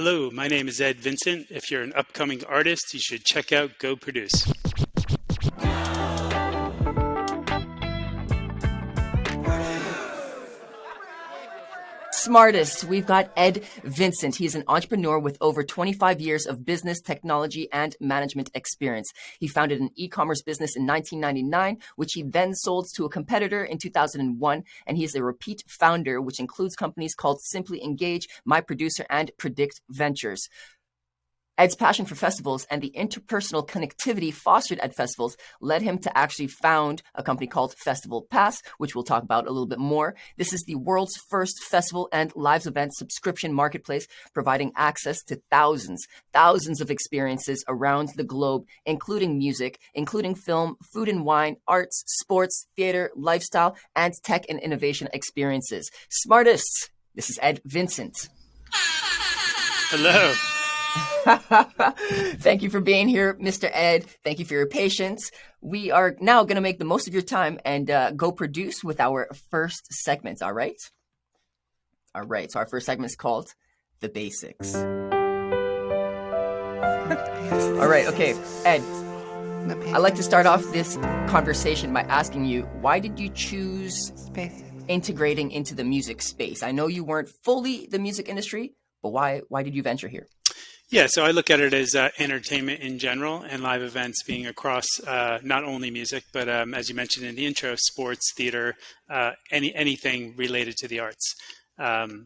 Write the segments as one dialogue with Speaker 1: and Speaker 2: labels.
Speaker 1: Hello, my name is Ed Vincent. If you're an upcoming artist, you should check out Go Produce.
Speaker 2: SmArtist, we've got Ed Vincent. He's an entrepreneur with over 25 years of business, technology, and management experience. He founded an e-commerce business in 1999, which he then sold to a competitor in 2001. And he's a repeat founder, which includes companies called Simply Engage, My Producer, and Predict Ventures. Ed's passion for festivals and the interpersonal connectivity fostered at festivals led him to actually found a company called Festival Pass, which we'll talk about a little bit more. This is the world's first festival and live event subscription marketplace, providing access to thousands of experiences around the globe, including music, including film, food and wine, arts, sports, theater, lifestyle, and tech and innovation experiences. SmArtist, this is Ed Vincent.
Speaker 1: Hello.
Speaker 2: Thank you for being here, Mr. Ed. Thank you for your patience. We are now going to make the most of your time and go produce with our first segment. All right. So our first segment is called The Basics. All right. Okay. Ed, I'd like to start off this conversation by asking you, why did you choose integrating into the music space? I know you weren't fully the music industry, but why did you venture here?
Speaker 1: Yeah, so I look at it as entertainment in general and live events being across not only music, but as you mentioned in the intro, sports, theater, anything related to the arts.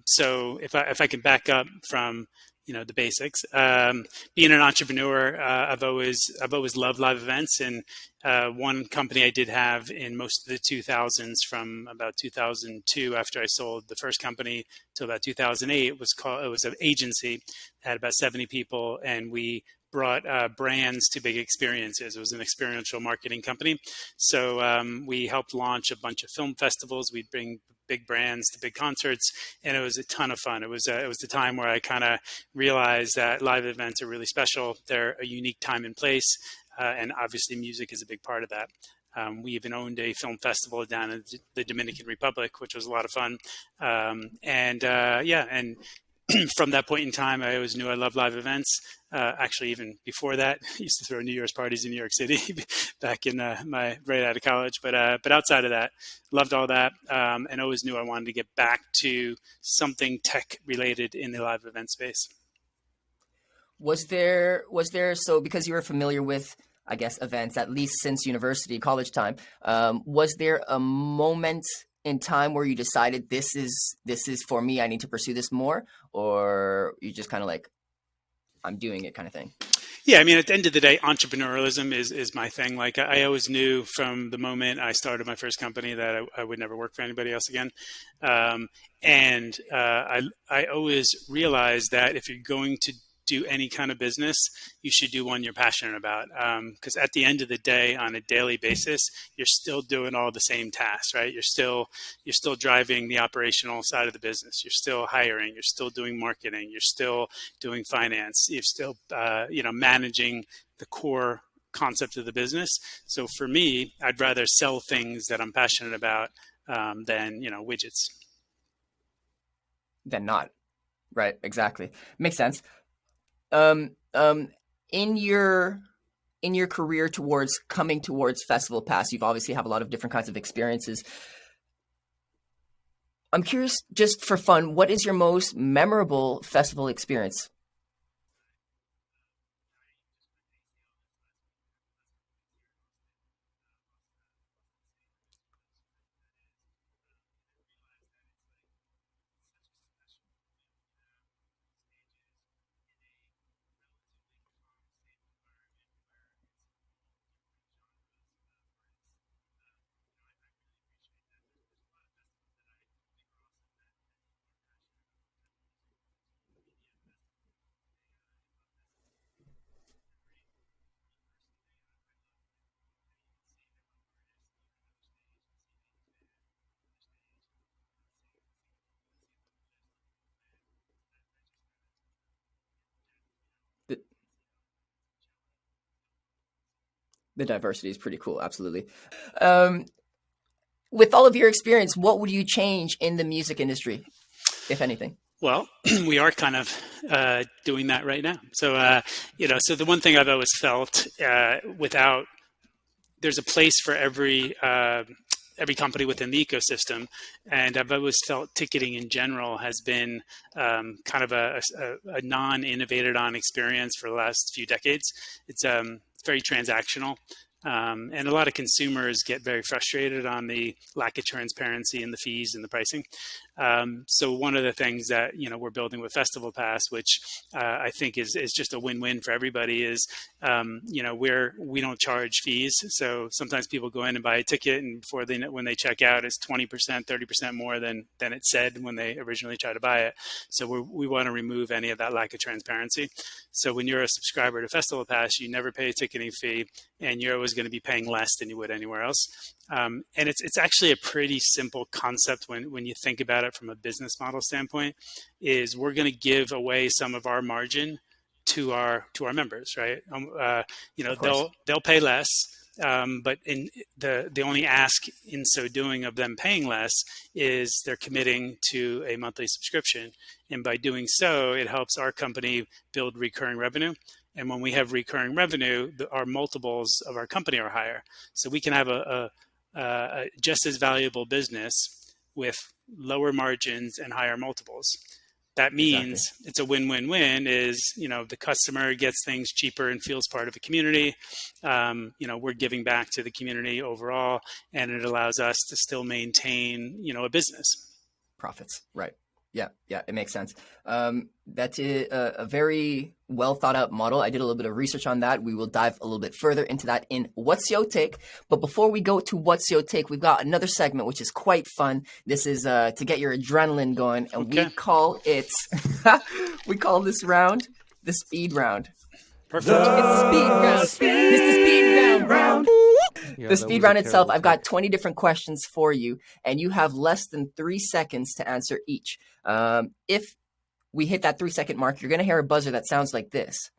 Speaker 1: So if I can back up from the basics, being an entrepreneur, I've always loved live events, and one company I did have in most of the 2000s, from about 2002 after I sold the first company to about 2008, it was an agency, had about 70 people, and we brought brands to big experiences. It was an experiential marketing company. So we helped launch a bunch of film festivals. We'd bring big brands to big concerts, and it was a ton of fun. It was the time where I kind of realized that live events are really special. They're a unique time and place, and obviously music is a big part of that. We even owned a film festival down in the Dominican Republic, which was a lot of fun. And from that point in time, I always knew I loved live events. Actually, even before that, I used to throw New Year's parties in New York City back in my right out of college. But outside of that, loved all that, and always knew I wanted to get back to something tech related in the live event space.
Speaker 2: Was there so because you were familiar with, I guess, events at least since university, college time, was there a moment in time where you decided this is for me, I need to pursue this more, or you just kind of like, I'm doing it kind of thing?
Speaker 1: Yeah, I mean, at the end of the day, entrepreneurialism is my thing. Like, I always knew from the moment I started my first company that I would never work for anybody else again. And I always realized that if you're going to do any kind of business, you should do one you're passionate about. Because at the end of the day, on a daily basis, you're still doing all the same tasks, right? You're still driving the operational side of the business. You're still hiring. You're still doing marketing. You're still doing finance. You're still, managing the core concept of the business. So for me, I'd rather sell things that I'm passionate about than widgets.
Speaker 2: Than not. Right. Exactly. Makes sense. In your career coming towards Festival Pass, you've obviously have a lot of different kinds of experiences. I'm curious, just for fun, what is your most memorable festival experience? The, the diversity is pretty cool. Absolutely. With all of your experience, what would you change in the music industry, if anything?
Speaker 1: Well, we are kind of doing that right now. So, so the one thing I've always felt without there's a place for every company within the ecosystem, and I've always felt ticketing in general has been kind of a non-innovated on experience for the last few decades. It's very transactional. And a lot of consumers get very frustrated on the lack of transparency in the fees and the pricing. So one of the things that we're building with Festival Pass, which I think is just a win-win for everybody, is we don't charge fees. So sometimes people go in and buy a ticket, and when they check out, it's 20%, 30% more than it said when they originally tried to buy it. So we want to remove any of that lack of transparency. So when you're a subscriber to Festival Pass, you never pay a ticketing fee, and you're always going to be paying less than you would anywhere else. And it's actually a pretty simple concept when you think about it from a business model standpoint. Is we're going to give away some of our margin to our members, right? They'll pay less, but in the only ask in so doing of them paying less is they're committing to a monthly subscription, and by doing so, it helps our company build recurring revenue. And when we have recurring revenue, our multiples of our company are higher. So we can have a just as valuable business with lower margins and higher multiples. That means It's a win-win-win. Is the customer gets things cheaper and feels part of a community. We're giving back to the community overall, and it allows us to still maintain a business.
Speaker 2: Profits, right? Yeah, it makes sense. That's a very well thought out model. I did a little bit of research on that. We will dive a little bit further into that in What's Your Take. But before we go to What's Your Take, we've got another segment which is quite fun. This is to get your adrenaline going, and we call it we call this round the speed round.
Speaker 1: Perfect.
Speaker 2: It's the speed round. It's the speed round.
Speaker 3: Yeah,
Speaker 2: the speed round itself, I've got 20 different questions for you, and you have less than 3 seconds to answer each. If we hit that 3-second mark, you're going to hear a buzzer that sounds like this.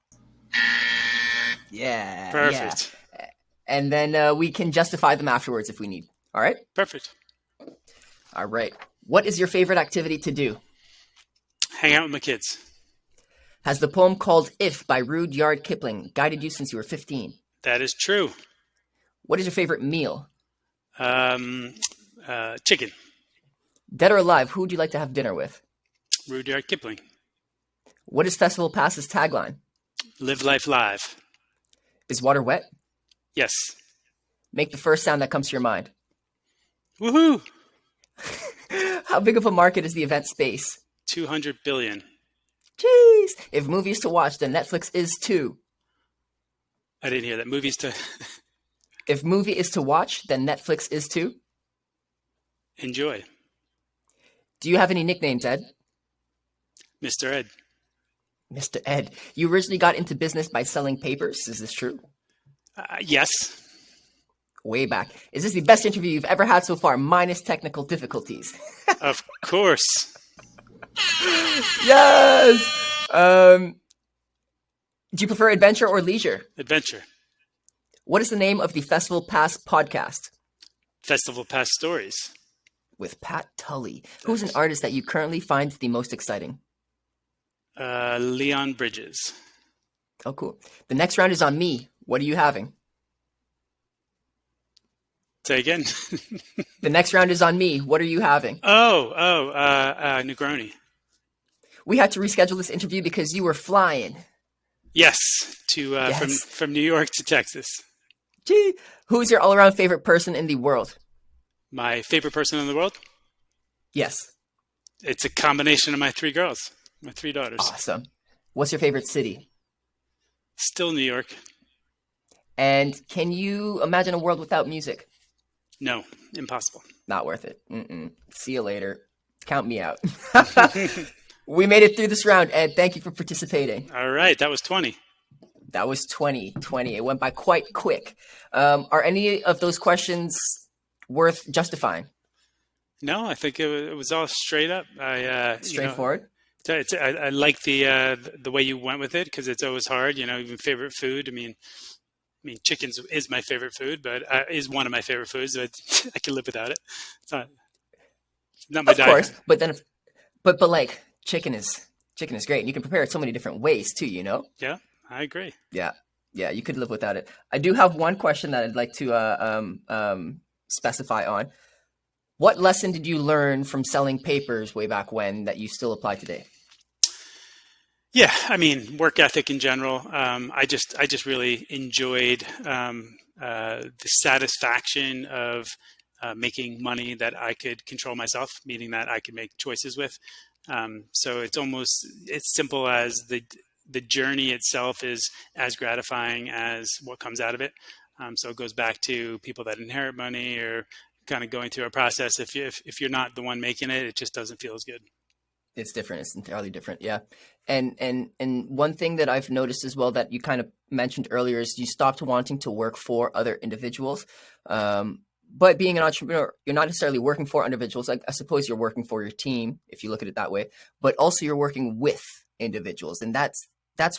Speaker 2: Yeah.
Speaker 1: Perfect.
Speaker 2: Yeah. And then we can justify them afterwards if we need. All right?
Speaker 1: Perfect.
Speaker 2: All right. What is your favorite activity to do?
Speaker 1: Hang out with my kids.
Speaker 2: Has the poem called If by Rudyard Kipling guided you since you were 15?
Speaker 1: That is true.
Speaker 2: What is your favorite meal?
Speaker 1: Chicken.
Speaker 2: Dead or alive, who would you like to have dinner with?
Speaker 1: Rudyard Kipling.
Speaker 2: What is Festival Pass's tagline?
Speaker 1: Live life live.
Speaker 2: Is water wet?
Speaker 1: Yes.
Speaker 2: Make the first sound that comes to your mind.
Speaker 1: Woohoo!
Speaker 2: How big of a market is the event space?
Speaker 1: 200 billion.
Speaker 2: Jeez. If movie is to watch, then Netflix is too.
Speaker 1: I didn't hear that. Movies to
Speaker 2: If movie is to watch, then Netflix is too.
Speaker 1: enjoy.
Speaker 2: Do you have any nicknames, Ed?
Speaker 1: Mr. Ed.
Speaker 2: Mr. Ed. You originally got into business by selling papers. Is this true?
Speaker 1: Yes.
Speaker 2: Way back. Is this the best interview you've ever had so far, minus technical difficulties?
Speaker 1: Of course.
Speaker 2: Yes! Do you prefer adventure or leisure?
Speaker 1: Adventure.
Speaker 2: What is the name of the Festival Pass podcast?
Speaker 1: Festival Pass Stories.
Speaker 2: With Pat Tully. Who's an artist that you currently find the most exciting?
Speaker 1: Leon Bridges.
Speaker 2: Oh, cool. The next round is on me. What are you having?
Speaker 1: Say again.
Speaker 2: The next round is on me. What are you having?
Speaker 1: Negroni.
Speaker 2: We had to reschedule this interview because you were flying.
Speaker 1: Yes,
Speaker 2: Yes.
Speaker 1: from New York to Texas.
Speaker 2: Gee. Who's your all-around favorite person in the world?
Speaker 1: My favorite person in the world?
Speaker 2: Yes.
Speaker 1: It's a combination of my 3 girls, my 3 daughters.
Speaker 2: Awesome. What's your favorite city?
Speaker 1: Still New York.
Speaker 2: And can you imagine a world without music?
Speaker 1: No, impossible.
Speaker 2: Not worth it. See you later. Count me out. We made it through this round, Ed. Thank you for participating.
Speaker 1: All right, that was 20.
Speaker 2: That was 20. It went by quite quick. Are any of those questions worth justifying?
Speaker 1: No, I think it was all straight up.
Speaker 2: Straightforward?
Speaker 1: I like the way you went with it, because it's always hard. Even favorite food. I mean, chicken is my favorite food, but is one of my favorite foods. But I can live without it. It's not my diet.
Speaker 2: Of course, but like chicken is chicken is great. And you can prepare it so many different ways too, you know?
Speaker 1: Yeah, I agree.
Speaker 2: Yeah. Yeah, you could live without it. I do have one question that I'd like to specify on. What lesson did you learn from selling papers way back when that you still apply today?
Speaker 1: Yeah, I mean, work ethic in general. I just really enjoyed the satisfaction of making money that I could control myself, meaning that I could make choices with. So it's simple as the journey itself is as gratifying as what comes out of it. So it goes back to people that inherit money or kind of going through a process. If you're not the one making it, it just doesn't feel as good.
Speaker 2: It's different. It's entirely different. Yeah. And one thing that I've noticed as well that you kind of mentioned earlier is you stopped wanting to work for other individuals. But being an entrepreneur, you're not necessarily working for individuals. Like I suppose you're working for your team, if you look at it that way, but also you're working with individuals. And that's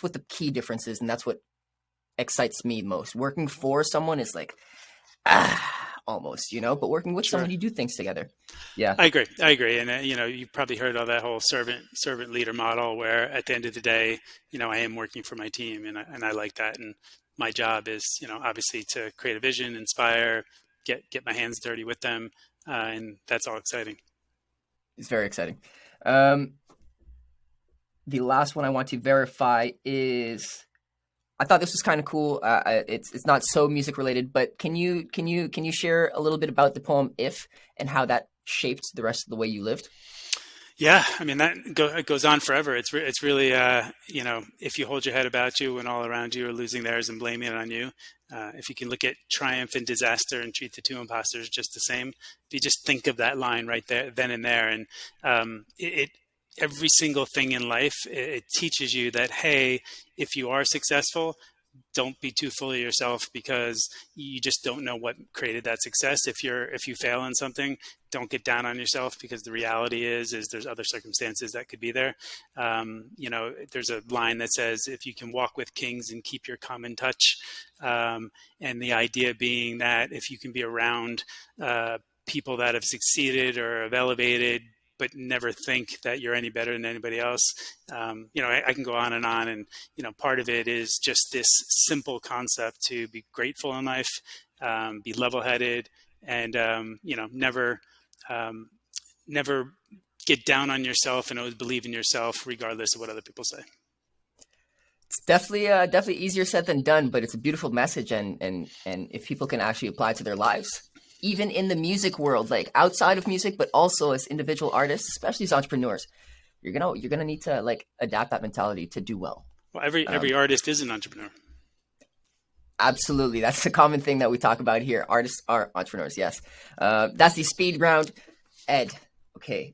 Speaker 2: what the key difference is. And that's what excites me most. Working for someone is like, almost, you know, but working with
Speaker 1: Sure.
Speaker 2: someone, you do things together. Yeah.
Speaker 1: I agree. And you've probably heard of that whole servant leader model where at the end of the day, I am working for my team and I like that. And my job is, obviously to create a vision, inspire, get my hands dirty with them. And that's all exciting.
Speaker 2: It's very exciting. The last one I want to verify is I thought this was kind of cool. It's not so music related, but can you share a little bit about the poem "If" and how that shaped the rest of the way you lived?
Speaker 1: Yeah, I mean it goes on forever. It's really if you hold your head about you when all around you are losing theirs and blaming it on you, if you can look at triumph and disaster and treat the two imposters just the same, if you just think of that line right there, then and there, and it every single thing in life, it teaches you that, hey, if you are successful, don't be too full of yourself because you just don't know what created that success. If you fail in something, don't get down on yourself because the reality is there's other circumstances that could be there. There's a line that says, if you can walk with kings and keep your common touch. And the idea being that if you can be around people that have succeeded or have elevated, but never think that you're any better than anybody else. I can go on, and part of it is just this simple concept to be grateful in life, be level-headed, and never get down on yourself, and always believe in yourself, regardless of what other people say.
Speaker 2: It's definitely easier said than done, but it's a beautiful message, and if people can actually apply it to their lives, even in the music world, like outside of music, but also as individual artists, especially as entrepreneurs, you're gonna need to like adapt that mentality to do well.
Speaker 1: Well, every artist is an entrepreneur.
Speaker 2: Absolutely, that's the common thing that we talk about here. Artists are entrepreneurs. Yes, that's the speed round. Ed, okay.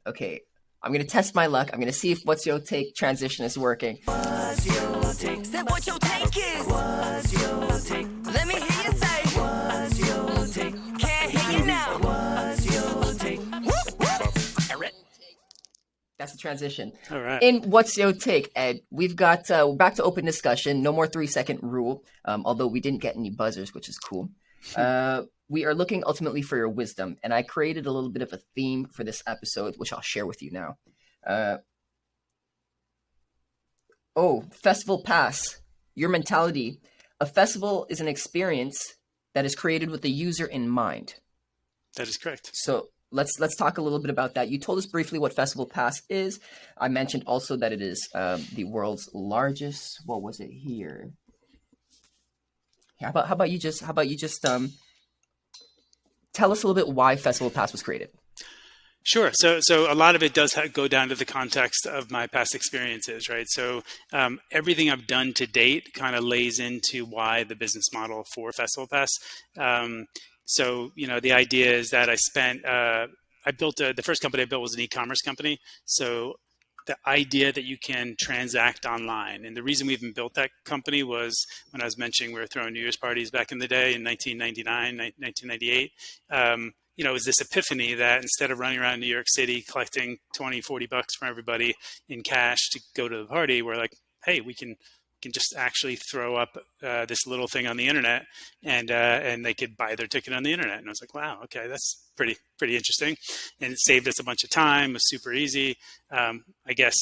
Speaker 2: I'm gonna test my luck. I'm gonna see if what's your take transition is working.
Speaker 3: What's your take? Say what your take is. What's your take? Let me hear you say. What's your take? Can't hear you now. What's your take?
Speaker 2: That's the transition.
Speaker 1: All right.
Speaker 2: In What's Your Take, Ed, we've got we're back to open discussion. No more 3-second rule, although we didn't get any buzzers, which is cool. We are looking ultimately for your wisdom, and I created a little bit of a theme for this episode, which I'll share with you now. Festival pass. Your mentality. A festival is an experience that is created with the user in mind.
Speaker 1: That is correct.
Speaker 2: So let's talk a little bit about that. You told us briefly what Festival Pass is. I mentioned also that it is the world's largest. What was it here? How about you just tell us a little bit why Festival Pass was created?
Speaker 1: Sure. So a lot of it does go down to the context of my past experiences, right? So everything I've done to date kind of lays into why the business model for Festival Pass. So, the idea is that the first company I built was an e-commerce company. So the idea that you can transact online, and the reason we even built that company was when I was mentioning we were throwing New Year's parties back in the day in 1999, 1998. It was this epiphany that instead of running around New York City collecting $20, $40 from everybody in cash to go to the party, we're like, hey, we can can just actually throw up this little thing on the internet, and they could buy their ticket on the internet. And I was like, wow, okay, that's pretty interesting. And it saved us a bunch of time. It was super easy. I guess,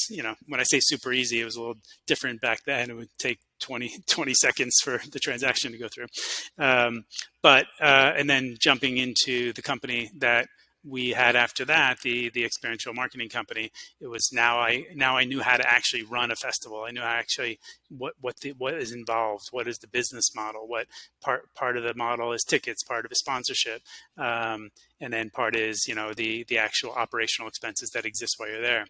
Speaker 1: when I say super easy, it was a little different back then. It would take 20 seconds for the transaction to go through. And then jumping into the company that we had after that, the experiential marketing company, it was now I knew how to actually run a festival. I knew how actually what is involved, what is the business model, what part of the model is tickets, part of it is sponsorship, and then part is the actual operational expenses that exist while you're there.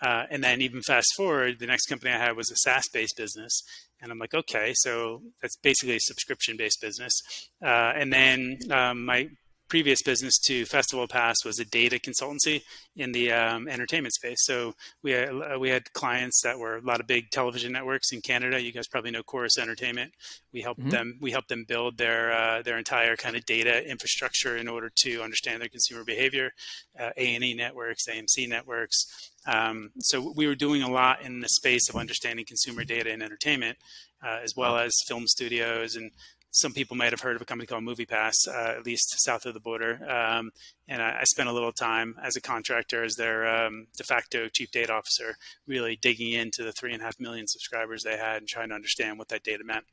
Speaker 1: And then even fast forward, the next company I had was a SaaS-based business. And I'm like, okay, so that's basically a subscription-based business. And then my previous business to Festival Pass was a data consultancy in the entertainment space. So we had clients that were a lot of big television networks in Canada. You guys probably know Chorus Entertainment. We helped them build their entire kind of data infrastructure in order to understand their consumer behavior. A&E networks, AMC networks. So we were doing a lot in the space of understanding consumer data and entertainment, as well as film studios. And some people might have heard of a company called MoviePass, at least south of the border. And I spent a little time as a contractor, as their de facto chief data officer, really digging into the 3.5 million subscribers they had and trying to understand what that data meant.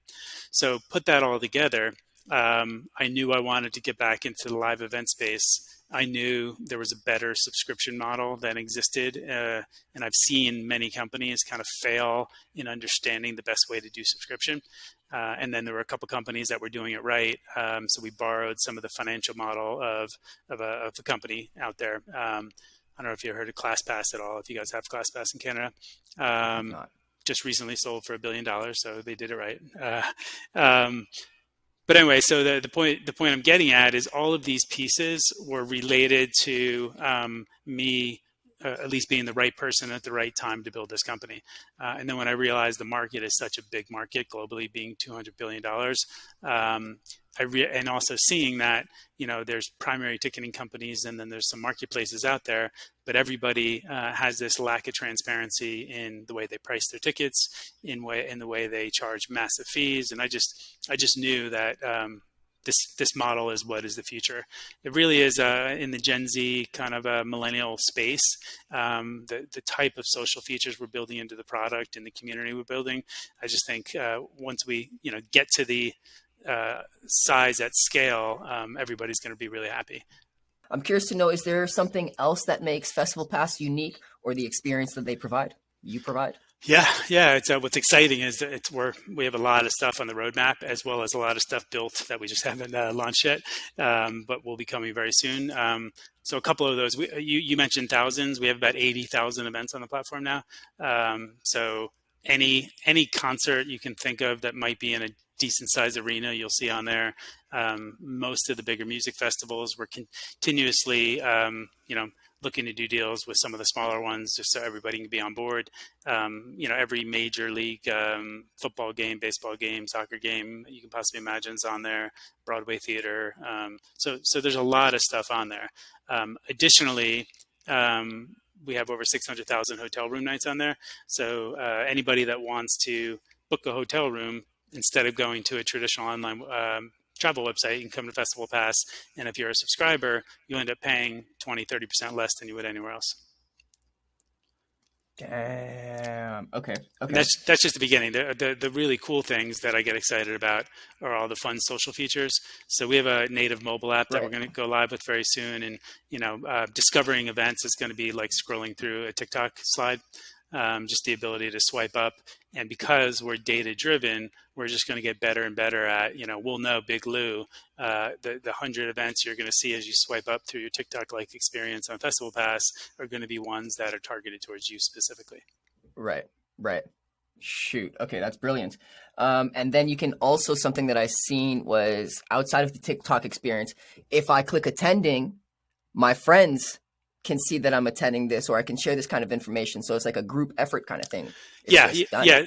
Speaker 1: So put that all together. I knew I wanted to get back into the live event space. I knew there was a better subscription model that existed, and I've seen many companies kind of fail in understanding the best way to do subscription. And then there were a couple companies that were doing it right, so we borrowed some of the financial model of a company out there. I don't know if you heard of ClassPass at all. If you guys have ClassPass in Canada, just recently sold for $1 billion, so they did it right. But anyway, so the point I'm getting at is all of these pieces were related to me at least being the right person at the right time to build this company. And then when I realized the market is such a big market globally, being $200 billion, and also seeing that, there's primary ticketing companies and then there's some marketplaces out there, but everybody has this lack of transparency in the way they price their tickets, in the way they charge massive fees. And I just knew that this model is what is the future. It really is in the Gen Z kind of a millennial space. The type of social features we're building into the product and the community we're building, I just think once we get to the size at scale, everybody's going to be really happy.
Speaker 2: I'm curious to know, is there something else that makes Festival Pass unique, or the experience that you provide?
Speaker 1: Yeah. It's what's exciting is that we have a lot of stuff on the roadmap, as well as a lot of stuff built that we just haven't launched yet, but will be coming very soon. So a couple of those, you mentioned thousands. We have about 80,000 events on the platform now. So any concert you can think of that might be in a decent sized arena, you'll see on there. Most of the bigger music festivals, we're continuously, looking to do deals with some of the smaller ones, just so everybody can be on board. Every major league football game, baseball game, soccer game you can possibly imagine is on there. Broadway theater. So there's a lot of stuff on there. Additionally, we have over 600,000 hotel room nights on there. So anybody that wants to book a hotel room, instead of going to a traditional online travel website, you can come to Festival Pass. And if you're a subscriber, you end up paying 20-30% less than you would anywhere else.
Speaker 2: Damn. Okay.
Speaker 1: That's just the beginning. The really cool things that I get excited about are all the fun social features. So we have a native mobile app that we're going to go live with very soon. And, discovering events is going to be like scrolling through a TikTok slide. Just the ability to swipe up. And because we're data driven, we're just going to get better and better at, we'll know Big Lou, the 100 events you're going to see as you swipe up through your TikTok-like experience on Festival Pass are going to be ones that are targeted towards you specifically.
Speaker 2: Right. Shoot. Okay, that's brilliant. And then you can also, something that I seen was outside of the TikTok experience, if I click attending, my friends can see that I'm attending this, or I can share this kind of information. So it's like a group effort kind of thing.
Speaker 1: Yeah.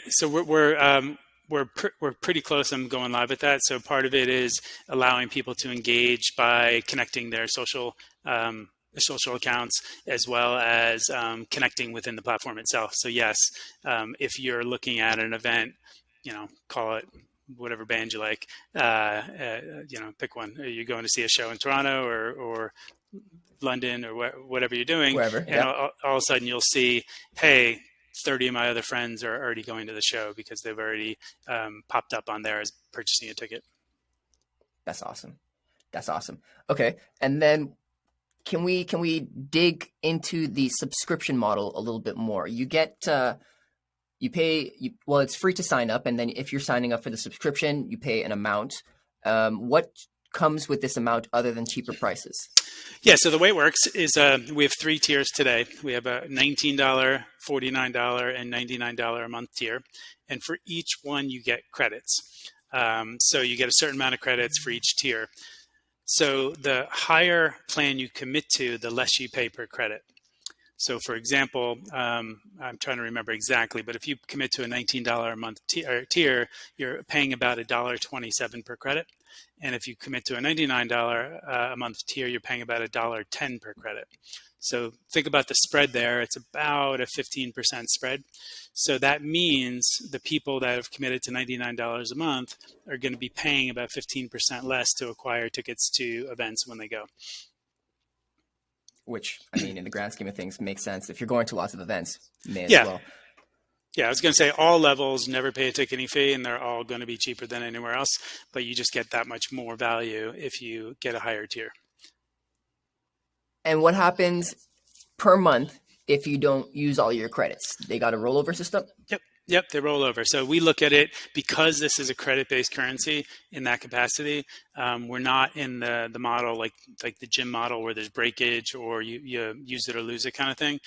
Speaker 1: So we're pretty close. I'm going live with that. So part of it is allowing people to engage by connecting their social accounts, as well as connecting within the platform itself. So yes, if you're looking at an event call it whatever band you like. Pick one. Are you going to see a show in Toronto or London or whatever you're doing?
Speaker 2: Wherever,
Speaker 1: And all of a sudden you'll see, hey, 30 of my other friends are already going to the show because they've already popped up on there as purchasing a ticket.
Speaker 2: That's awesome. Okay, and then can we dig into the subscription model a little bit more? You get it's free to sign up, and then if you're signing up for the subscription, you pay an amount. What comes with this amount other than cheaper prices?
Speaker 1: Yeah, so the way it works is we have 3 tiers today. We have a $19, $49, and $99 a month tier. And for each one, you get credits. So you get a certain amount of credits for each tier. So the higher plan you commit to, the less you pay per credit. So for example, I'm trying to remember exactly, but if you commit to a $19 a month tier, you're paying about $1.27 per credit. And if you commit to a $99 a month tier, you're paying about $1.10 per credit. So think about the spread there. It's about a 15% spread. So that means the people that have committed to $99 a month are going to be paying about 15% less to acquire tickets to events when they go.
Speaker 2: Which, I mean, in the grand scheme of things, makes sense. If you're going to lots of events, you may as well.
Speaker 1: Yeah, I was going to say all levels never pay a ticketing fee, and they're all going to be cheaper than anywhere else. But you just get that much more value if you get a higher tier.
Speaker 2: And what happens per month if you don't use all your credits? They got a rollover system?
Speaker 1: Yep, they roll over. So we look at it because this is a credit-based currency in that capacity. We're not in the model like the gym model where there's breakage or you use it or lose it kind of thing.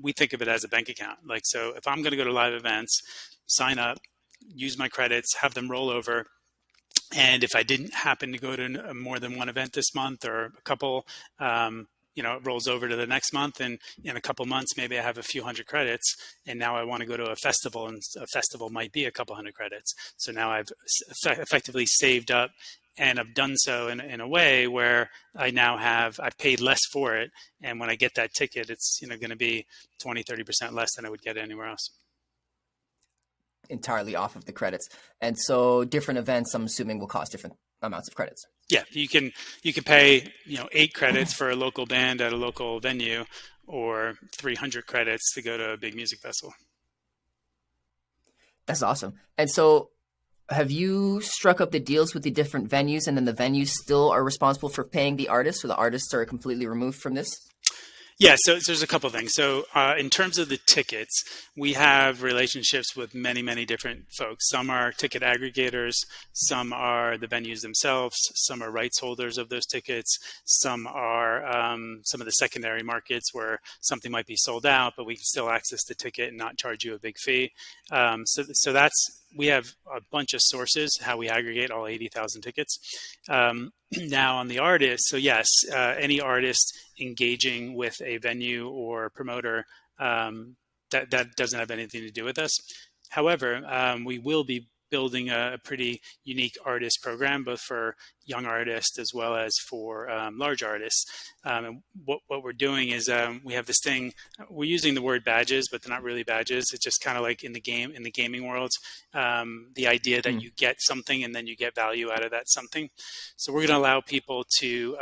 Speaker 1: We think of it as a bank account. So if I'm going to go to live events, sign up, use my credits, have them roll over. And if I didn't happen to go to more than one event this month or a couple, it rolls over to the next month, and in a couple months, maybe I have a few hundred credits, and now I want to go to a festival, and a festival might be a couple hundred credits. So now I've effectively saved up, and I've done so in a way where I've paid less for it, and when I get that ticket, it's going to be 20, 30% less than I would get anywhere else.
Speaker 2: Entirely off of the credits. And so different events, I'm assuming, will cost different amounts of credits.
Speaker 1: Yeah, you can pay 8 credits for a local band at a local venue, or 300 credits to go to a big music festival.
Speaker 2: That's awesome. And so have you struck up the deals with the different venues, and then the venues still are responsible for paying the artists, or the artists are completely removed from this?
Speaker 1: Yeah, so there's a couple of things. So in terms of the tickets, we have relationships with many, many different folks. Some are ticket aggregators, some are the venues themselves, some are rights holders of those tickets, some are some of the secondary markets where something might be sold out, but we can still access the ticket and not charge you a big fee. So we have a bunch of sources how we aggregate all 80,000 tickets. Now on the artist, so yes, any artist engaging with a venue or promoter, that doesn't have anything to do with us. However, we will be building a pretty unique artist program, both for young artists as well as for large artists. And what we're doing is we have this thing. We're using the word badges, but they're not really badges. It's just kind of like in the gaming world, the idea that you get something and then you get value out of that something. So we're going to allow people to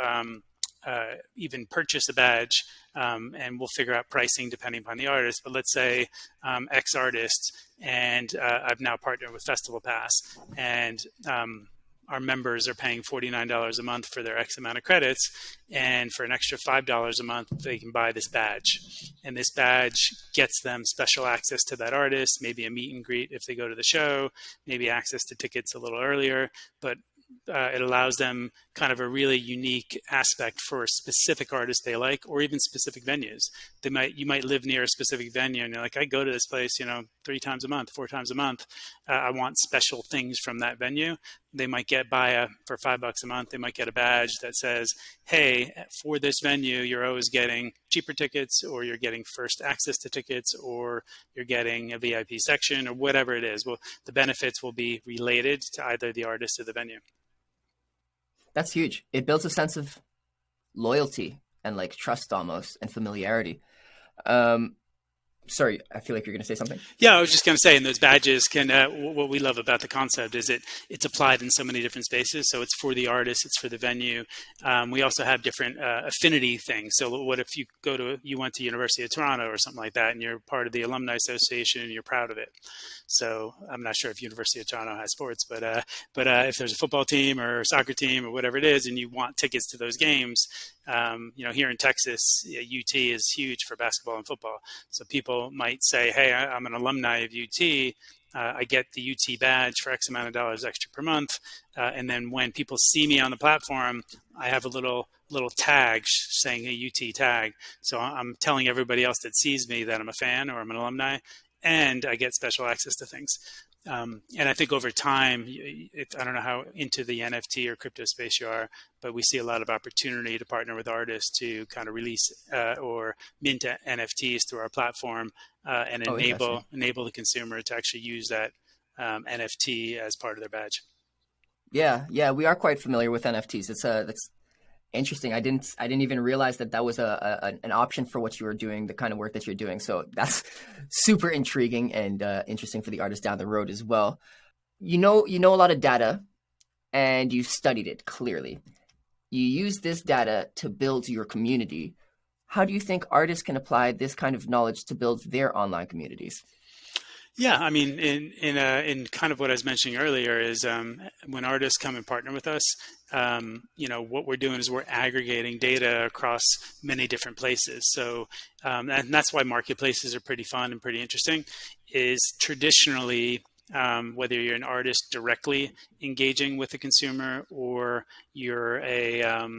Speaker 1: even purchase a badge, and we'll figure out pricing depending upon the artist. But let's say X artist, and I've now partnered with Festival Pass, and our members are paying $49 a month for their X amount of credits, and for an extra $5 a month, they can buy this badge. And this badge gets them special access to that artist, maybe a meet and greet if they go to the show, maybe access to tickets a little earlier, but it allows them kind of a really unique aspect for a specific artist they like, or even specific venues. You might live near a specific venue and you're like, I go to this place, 3 times a month, 4 times a month. I want special things from that venue. They might get for $5 a month, they might get a badge that says, hey, for this venue, you're always getting cheaper tickets, or you're getting first access to tickets, or you're getting a VIP section, or whatever it is. Well, the benefits will be related to either the artist or the venue.
Speaker 2: That's huge. It builds a sense of loyalty and trust almost, and familiarity. Sorry, I feel like you're going to say something.
Speaker 1: Yeah, I was just going to say, and those badges can. What we love about the concept is it's applied in so many different spaces. So it's for the artist, it's for the venue. We also have different affinity things. So what if you went to University of Toronto or something like that, and you're part of the alumni association and you're proud of it. So I'm not sure if University of Toronto has sports, but if there's a football team or a soccer team or whatever it is, and you want tickets to those games, here in Texas, UT is huge for basketball and football. So people might say, hey, I'm an alumni of UT. I get the UT badge for X amount of dollars extra per month. And then when people see me on the platform, I have a little tag saying a UT tag. So I'm telling everybody else that sees me that I'm a fan or I'm an alumni, and I get special access to things. And I think over time, I don't know how into the NFT or crypto space you are, but we see a lot of opportunity to partner with artists to kind of release or mint NFTs through our platform and enable the consumer to actually use that NFT as part of their badge.
Speaker 2: Yeah, we are quite familiar with NFTs. That's interesting. I didn't even realize that was an option for what you were doing, the kind of work that you're doing. So that's super intriguing and interesting for the artists down the road as well. You know a lot of data, and you studied it clearly. You use this data to build your community. How do you think artists can apply this kind of knowledge to build their online communities?
Speaker 1: Yeah, I mean, in kind of what I was mentioning earlier is when artists come and partner with us, what we're doing is we're aggregating data across many different places. So, and that's why marketplaces are pretty fun and pretty interesting. Is traditionally, whether you're an artist directly engaging with the consumer or you're a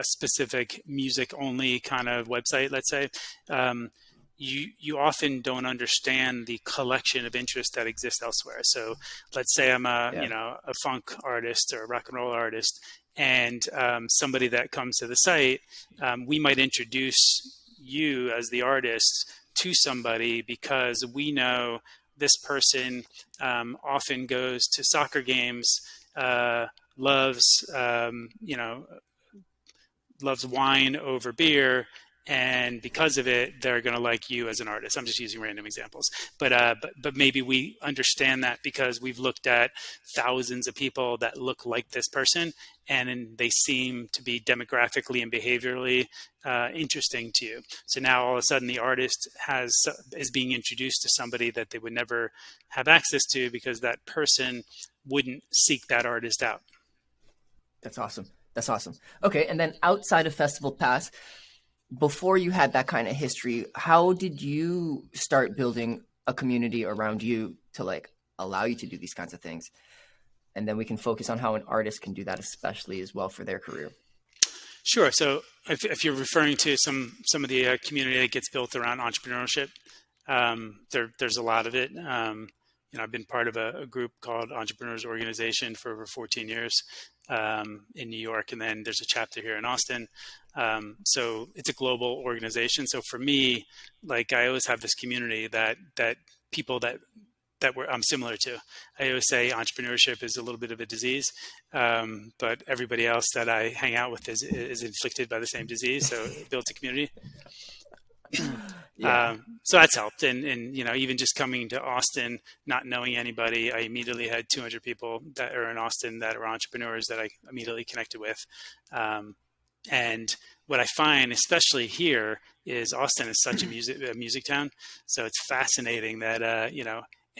Speaker 1: specific music only kind of website, let's say. You often don't understand the collection of interests that exist elsewhere. So let's say I'm a funk artist or a rock and roll artist, and somebody that comes to the site, we might introduce you as the artist to somebody because we know this person often goes to soccer games, loves wine over beer. And because of it, they're going to like you as an artist. I'm just using random examples, but maybe we understand that because we've looked at thousands of people that look like this person, and they seem to be demographically and behaviorally interesting to you. So now all of a sudden, the artist is being introduced to somebody that they would never have access to because that person wouldn't seek that artist out.
Speaker 2: That's awesome. Okay, and then outside of Festival Pass, before you had that kind of history, how did you start building a community around you to allow you to do these kinds of things? And then we can focus on how an artist can do that, especially as well for their career.
Speaker 1: Sure. So if you're referring to some of the community that gets built around entrepreneurship, there's a lot of it. I've been part of a group called Entrepreneurs Organization for over 14 years in New York, and then there's a chapter here in Austin. So it's a global organization. So for me, I always have this community that people that I'm similar to. I always say entrepreneurship is a little bit of a disease, but everybody else that I hang out with is inflicted by the same disease. So it builds a community. So that's helped. And even just coming to Austin, not knowing anybody, I immediately had 200 people that are in Austin that are entrepreneurs that I immediately connected with. And what I find, especially here, is Austin is such a music town. So it's fascinating that,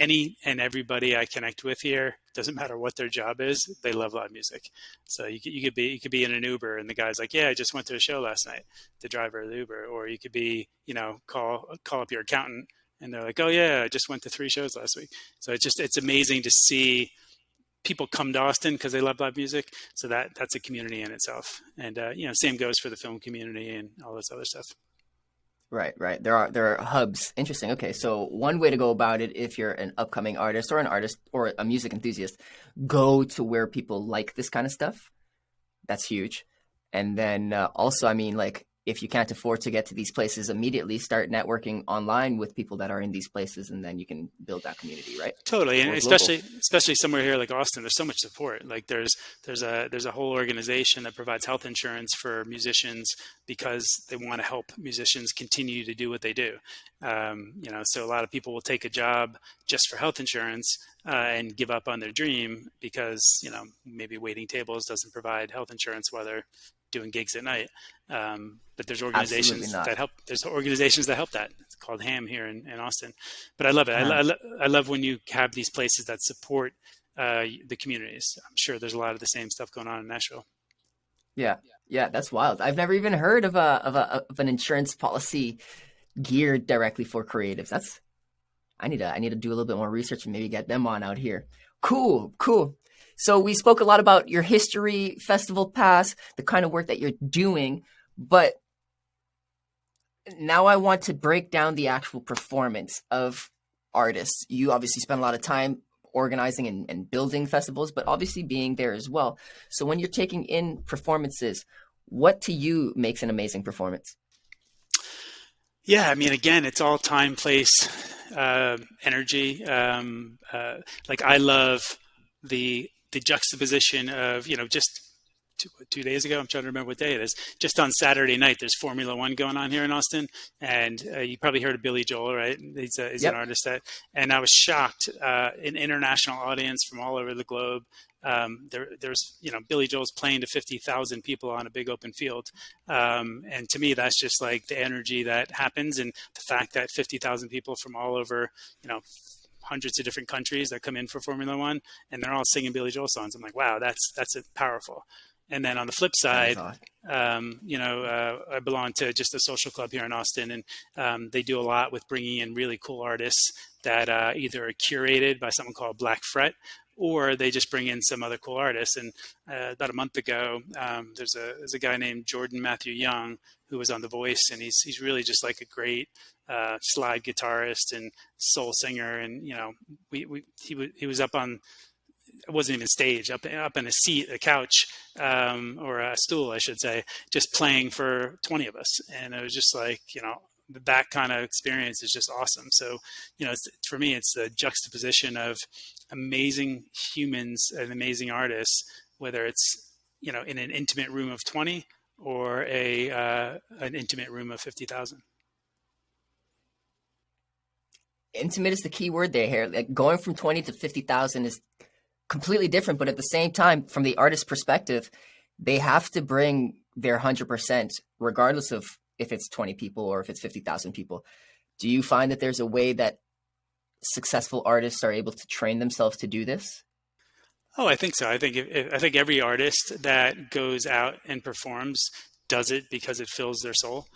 Speaker 1: any and everybody I connect with here, doesn't matter what their job is, they love live music. So you could be in an Uber and the guy's like, yeah, I just went to a show last night, the driver of the Uber. Or you could be, call up your accountant and they're like, oh yeah, I just went to 3 shows last week. So it's amazing to see people come to Austin because they love live music. So that's a community in itself. And, same goes for the film community and all this other stuff.
Speaker 2: Right. There are hubs. Interesting. Okay. So one way to go about it, if you're an upcoming artist or a music enthusiast, go to where people like this kind of stuff. That's huge. And then also, if you can't afford to get to these places immediately, start networking online with people that are in these places, and then you can build that community, right?
Speaker 1: Totally, and
Speaker 2: More global.
Speaker 1: especially somewhere here like Austin, there's so much support. Like there's a whole organization that provides health insurance for musicians because they want to help musicians continue to do what they do. So a lot of people will take a job just for health insurance and give up on their dream because maybe waiting tables doesn't provide health insurance while they're doing gigs at night. But there's organizations that help. There's organizations that help that. It's called HAM here in Austin. But I love it. I love when you have these places that support the communities. I'm sure there's a lot of the same stuff going on in Nashville.
Speaker 2: Yeah, that's wild. I've never even heard of an insurance policy geared directly for creatives. I need to do a little bit more research and maybe get them on out here. Cool. So we spoke a lot about your history, festival pass, the kind of work that you're doing, but now I want to break down the actual performance of artists. You obviously spend a lot of time organizing and building festivals, but obviously being there as well. So when you're taking in performances, what to you makes an amazing performance?
Speaker 1: Yeah, I mean, again, it's all time, place, energy. Like I love the juxtaposition of, just two days ago, I'm trying to remember what day it is, just on Saturday night, there's Formula One going on here in Austin. And you probably heard of Billy Joel, right? He's an artist and I was shocked, an international audience from all over the globe. There's Billy Joel's playing to 50,000 people on a big open field. And to me, that's just like the energy that happens, and the fact that 50,000 people from all over, hundreds of different countries that come in for Formula One, and they're all singing Billy Joel songs. I'm like, wow, that's powerful. And then on the flip side, I belong to just a social club here in Austin, and they do a lot with bringing in really cool artists that either are curated by someone called Black Fret, or they just bring in some other cool artists. And about a month ago, there's a guy named Jordan Matthew Young who was on The Voice, and he's really just like a great slide guitarist and soul singer. And he was up on, it wasn't even stage, up in a seat, a couch, or a stool, I should say, just playing for 20 of us. And it was just like, that kind of experience is just awesome. So, for me, it's the juxtaposition of amazing humans and amazing artists, whether it's, in an intimate room of 20 or an intimate room of 50,000.
Speaker 2: Intimate is the key word there here. Like going from 20 to 50,000 is completely different, but at the same time, from the artist's perspective, they have to bring their 100%, regardless of if it's 20 people or if it's 50,000 people. Do you find that there's a way that successful artists are able to train themselves to do this?
Speaker 1: Oh, I think so. I think every artist that goes out and performs does it because it fills their soul.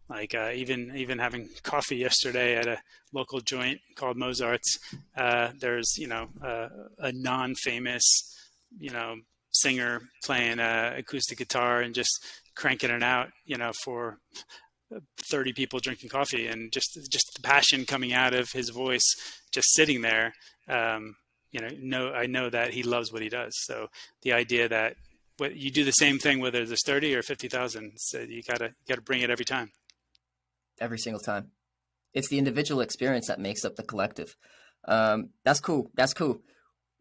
Speaker 1: Like even having coffee yesterday at a local joint called Mozart's, there's a non-famous singer playing acoustic guitar and just cranking it out for 30 people drinking coffee, and just the passion coming out of his voice just sitting there. I know that he loves what he does. So the idea that you do the same thing whether there's 30 or 50,000, so you gotta bring it every time.
Speaker 2: Every single time. It's the individual experience that makes up the collective. That's cool.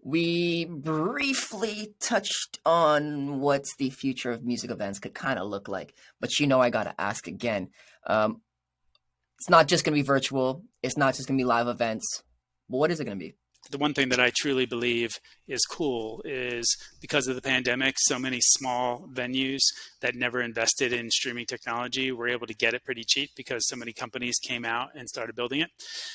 Speaker 2: We briefly touched on what the future of music events could kind of look like, but I got to ask again. It's not just going to be virtual. It's not just going to be live events. But what is it going to be?
Speaker 1: The one thing that I truly believe is cool is because of the pandemic, so many small venues that never invested in streaming technology were able to get it pretty cheap because so many companies came out and started building it.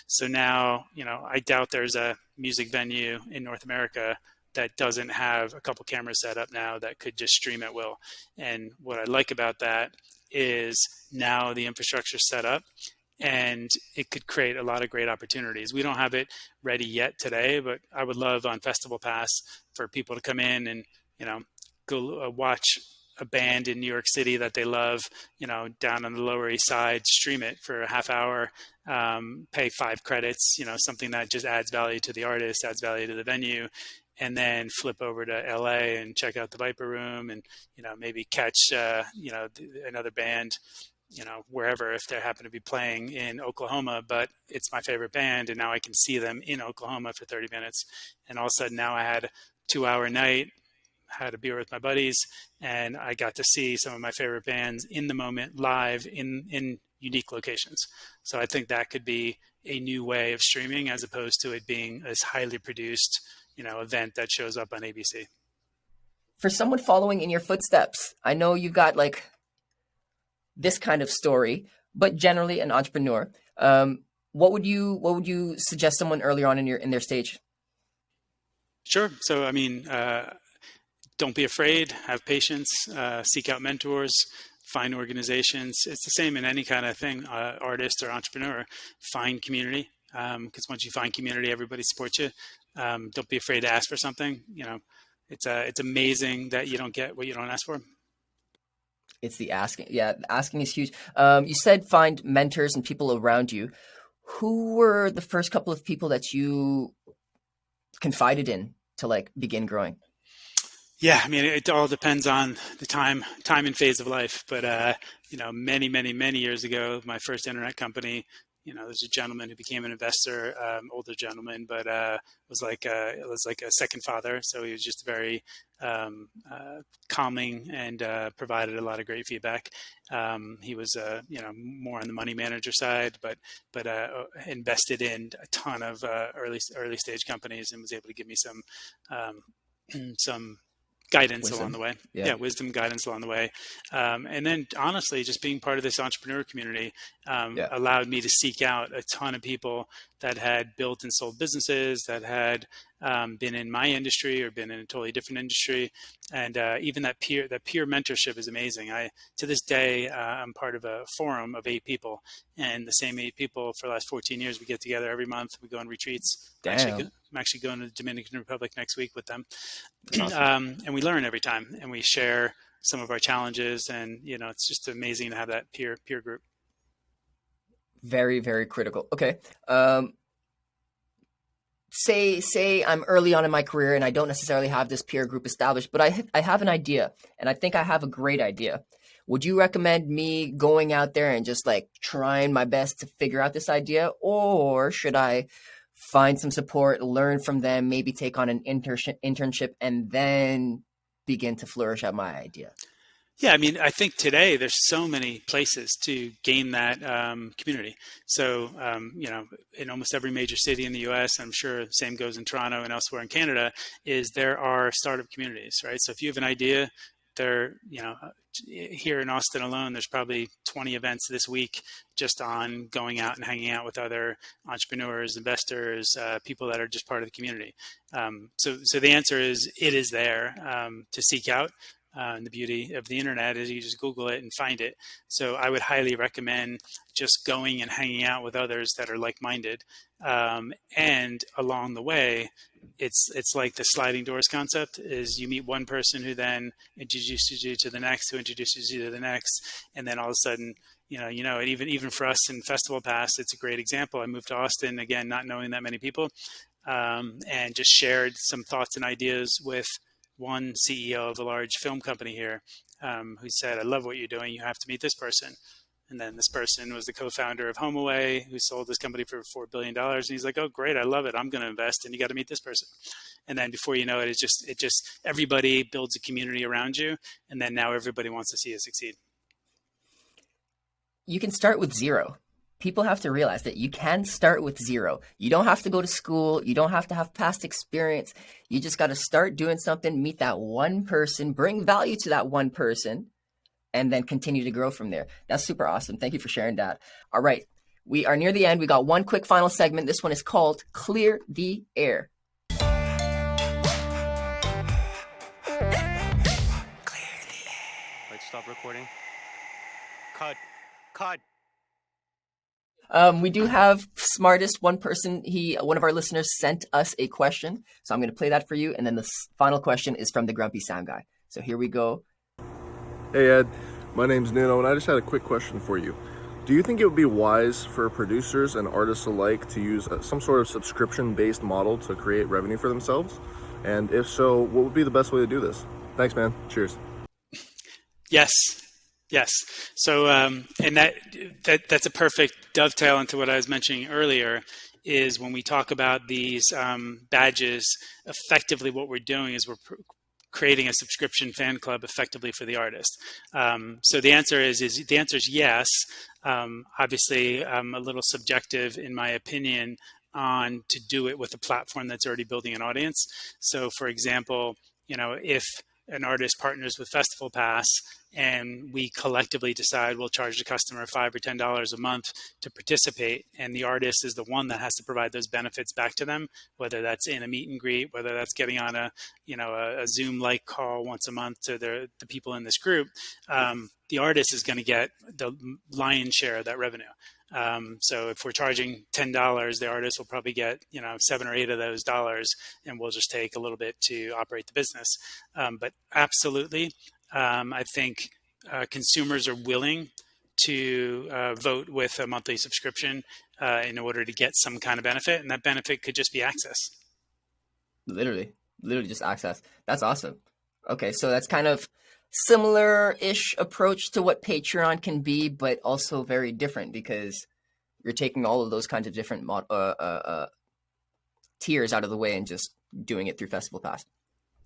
Speaker 1: So now, I doubt there's a music venue in North America that doesn't have a couple cameras set up now that could just stream at will. And what I like about that is now the infrastructure's set up, and it could create a lot of great opportunities. We don't have it ready yet today, but I would love on Festival Pass for people to come in and, go watch a band in New York City that they love, down on the Lower East Side, stream it for a half hour, pay 5 credits, something that just adds value to the artist, adds value to the venue, and then flip over to LA and check out the Viper Room and, maybe catch, another band wherever, if they happen to be playing in Oklahoma, but it's my favorite band, and now I can see them in Oklahoma for 30 minutes. And all of a sudden now I had a 2-hour night, had a beer with my buddies, and I got to see some of my favorite bands in the moment live in unique locations. So I think that could be a new way of streaming, as opposed to it being this highly produced, event that shows up on ABC.
Speaker 2: For someone following in your footsteps, I know you've got like this kind of story, but generally an entrepreneur. What would you suggest someone earlier on in their stage?
Speaker 1: Sure. So, don't be afraid, have patience, seek out mentors, find organizations. It's the same in any kind of thing, artist or entrepreneur. Find community, because once you find community, everybody supports you. Don't be afraid to ask for something. It's amazing that you don't get what you don't ask for.
Speaker 2: It's the asking. Yeah, asking is huge. You said find mentors and people around you. Who were the first couple of people that you confided in to like begin growing?
Speaker 1: Yeah, it all depends on the time and phase of life. But many, many, many years ago, my first internet company, there's a gentleman who became an investor, older gentleman, but was like a second father. So he was just very calming and provided a lot of great feedback. He was more on the money manager side, but invested in a ton of early stage companies, and was able to give me some guidance along the way. Wisdom, guidance along the way. And then honestly, just being part of this entrepreneur community allowed me to seek out a ton of people that had built and sold businesses, that had been in my industry or been in a totally different industry. And even that peer mentorship is amazing. To this day, I'm part of a forum of 8 people, and the same 8 people for the last 14 years, we get together every month. We go on retreats.
Speaker 2: Damn.
Speaker 1: I'm actually going to the Dominican Republic next week with them.
Speaker 2: Awesome.
Speaker 1: And we learn every time, and we share some of our challenges, and it's just amazing to have that peer group.
Speaker 2: Very, very critical. Okay. Say I'm early on in my career and I don't necessarily have this peer group established, but I have an idea, and I think I have a great idea. Would you recommend me going out there and just like trying my best to figure out this idea, or should I find some support, learn from them, maybe take on an internship, and then begin to flourish out my idea?
Speaker 1: Yeah, I think today there's so many places to gain that community. So, in almost every major city in the U.S., I'm sure the same goes in Toronto and elsewhere in Canada, there are startup communities, right? So if you have an idea, here in Austin alone, there's probably 20 events this week just on going out and hanging out with other entrepreneurs, investors, people that are just part of the community. So the answer is, it is there to seek out. And the beauty of the internet is you just Google it and find it. So I would highly recommend just going and hanging out with others that are like-minded. And along the way, it's like the sliding doors concept is you meet one person who then introduces you to the next, who introduces you to the next. And then all of a sudden, and even for us in Festival Pass, it's a great example. I moved to Austin, again, not knowing that many people, and just shared some thoughts and ideas with one CEO of a large film company here, who said, "I love what you're doing. You have to meet this person." And then this person was the co-founder of HomeAway, who sold this company for $4 billion. And he's like, "Oh, great. I love it. I'm going to invest." And you got to meet this person. And then before you know it, it just everybody builds a community around you. And then now everybody wants to see you succeed.
Speaker 2: You can start with zero. People have to realize that you can start with zero. You don't have to go to school. You don't have to have past experience. You just got to start doing something, meet that one person, bring value to that one person, and then continue to grow from there. That's super awesome. Thank you for sharing that. All right. We are near the end. We got one quick final segment. This one is called Clear the Air.
Speaker 3: Clear the air.
Speaker 4: Right, stop recording. Cut.
Speaker 2: We do have SmArtist. One of our listeners sent us a question. So I'm going to play that for you. And then the final question is from the Grumpy Sound Guy. So here we go.
Speaker 5: Hey Ed, my name's Nuno, and I just had a quick question for you. Do you think it would be wise for producers and artists alike to use some sort of subscription-based model to create revenue for themselves? And if so, what would be the best way to do this? Thanks, man. Cheers.
Speaker 1: Yes. Yes. So, and that's a perfect dovetail into what I was mentioning earlier. Is when we talk about these badges, effectively what we're doing is we're creating a subscription fan club effectively for the artist. So the answer is the answer is yes. Obviously, a little subjective in my opinion on to do it with a platform that's already building an audience. So, for example, if an artist partners with Festival Pass and we collectively decide we'll charge the customer $5 or $10 a month to participate, and the artist is the one that has to provide those benefits back to them, whether that's in a meet and greet, whether that's getting on a Zoom like call once a month to the people in this group, the artist is going to get the lion's share of that revenue. So if we're charging $10, the artist will probably get 7 or 8 of those dollars, and we'll just take a little bit to operate the business. But absolutely, I think consumers are willing to vote with a monthly subscription in order to get some kind of benefit, and that benefit could just be access.
Speaker 2: Literally just access. That's awesome. Okay, so that's kind of similar-ish approach to what Patreon can be, but also very different because you're taking all of those kinds of different tiers out of the way and just doing it through Festival Pass.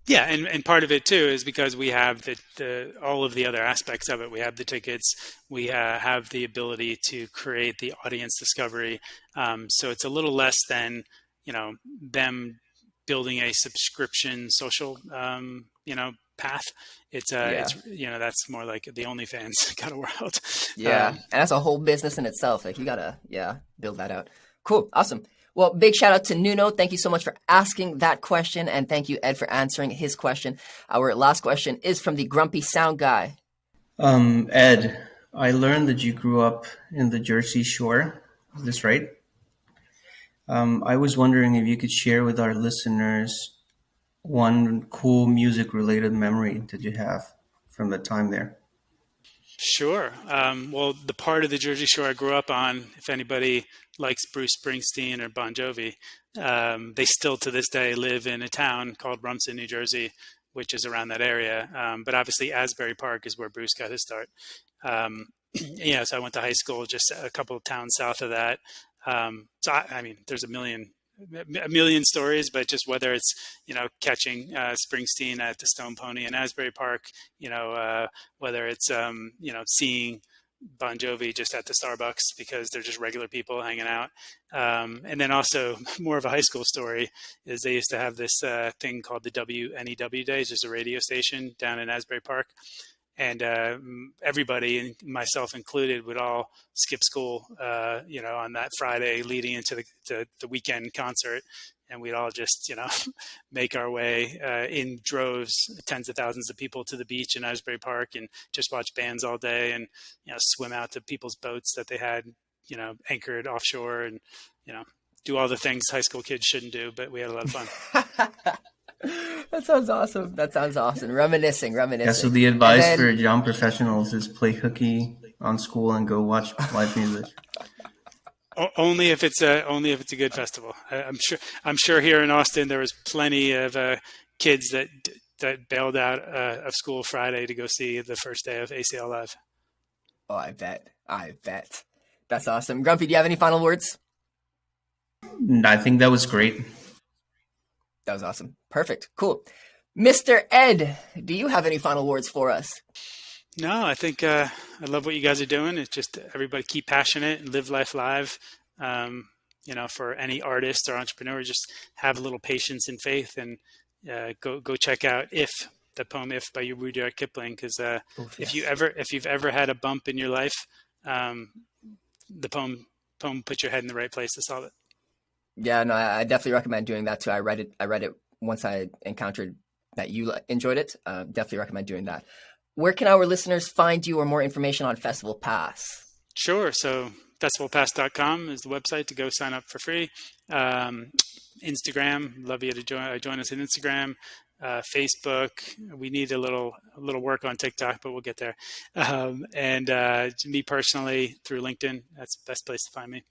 Speaker 1: Yeah, and part of it too is because we have the all of the other aspects of it. We have the tickets, we have the ability to create the audience discovery. So it's a little less than them building a subscription social path. It's that's more like the OnlyFans kind of world.
Speaker 2: And that's a whole business in itself. Like you gotta build that out. Cool, awesome. Well, big shout out to Nuno. Thank you so much for asking that question, and thank you, Ed, for answering his question. Our last question is from the Grumpy Sound Guy.
Speaker 6: Ed, I learned that you grew up in the Jersey Shore. Is this right? I was wondering if you could share with our listeners one cool music-related memory that you have from that time there.
Speaker 1: Sure. Well, the part of the Jersey Shore I grew up on, if anybody likes Bruce Springsteen or Bon Jovi, they still to this day live in a town called Rumson, New Jersey, which is around that area. But obviously Asbury Park is where Bruce got his start. So I went to high school just a couple of towns south of that. So I mean, there's a million stories, but just whether it's catching Springsteen at the Stone Pony in Asbury Park, whether it's seeing Bon Jovi just at the Starbucks because they're just regular people hanging out, and then also more of a high school story is they used to have this thing called the WNEW Days. There's a radio station down in Asbury Park. And everybody, myself included, would all skip school, on that Friday leading into the weekend concert. And we'd all just, make our way in droves, tens of thousands of people to the beach in Asbury Park and just watch bands all day and, swim out to people's boats that they had, anchored offshore and, do all the things high school kids shouldn't do. But we had a lot of fun.
Speaker 2: That sounds awesome. Reminiscing.
Speaker 6: Yeah, so the advice for young professionals is play hooky on school and go watch live music.
Speaker 1: Only if it's a good festival. I'm sure here in Austin there was plenty of kids that bailed out of school Friday to go see the first day of ACL Live.
Speaker 2: Oh, I bet. That's awesome. Grumpy, do you have any final words?
Speaker 6: I think that was great.
Speaker 2: That was awesome. Perfect. Cool. Mr. Ed, do you have any final words for us?
Speaker 1: No, I think I love what you guys are doing. It's just everybody keep passionate and live life live. For any artist or entrepreneur, just have a little patience and faith and go check out the poem If by Rudyard Kipling. Because if you've ever had a bump in your life, the poem puts your head in the right place to solve it.
Speaker 2: Yeah, no, I definitely recommend doing that too. I read it once I encountered that you enjoyed it. Definitely recommend doing that. Where can our listeners find you or more information on Festival Pass?
Speaker 1: Sure. So festivalpass.com is the website to go sign up for free. Instagram, love you to join us on Instagram. Facebook, we need a little work on TikTok, but we'll get there. And me personally through LinkedIn, that's the best place to find me.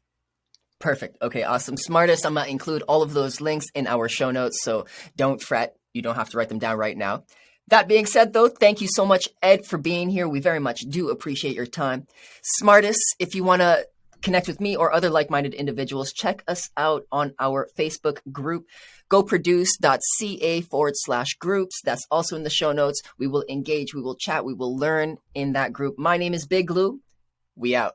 Speaker 2: Perfect. Okay, awesome. SmArtist, I'm going to include all of those links in our show notes, so don't fret. You don't have to write them down right now. That being said, though, thank you so much, Ed, for being here. We very much do appreciate your time. SmArtist, if you want to connect with me or other like-minded individuals, check us out on our Facebook group, goproduce.ca/groups. That's also in the show notes. We will engage, we will chat, we will learn in that group. My name is Big Lou. We out.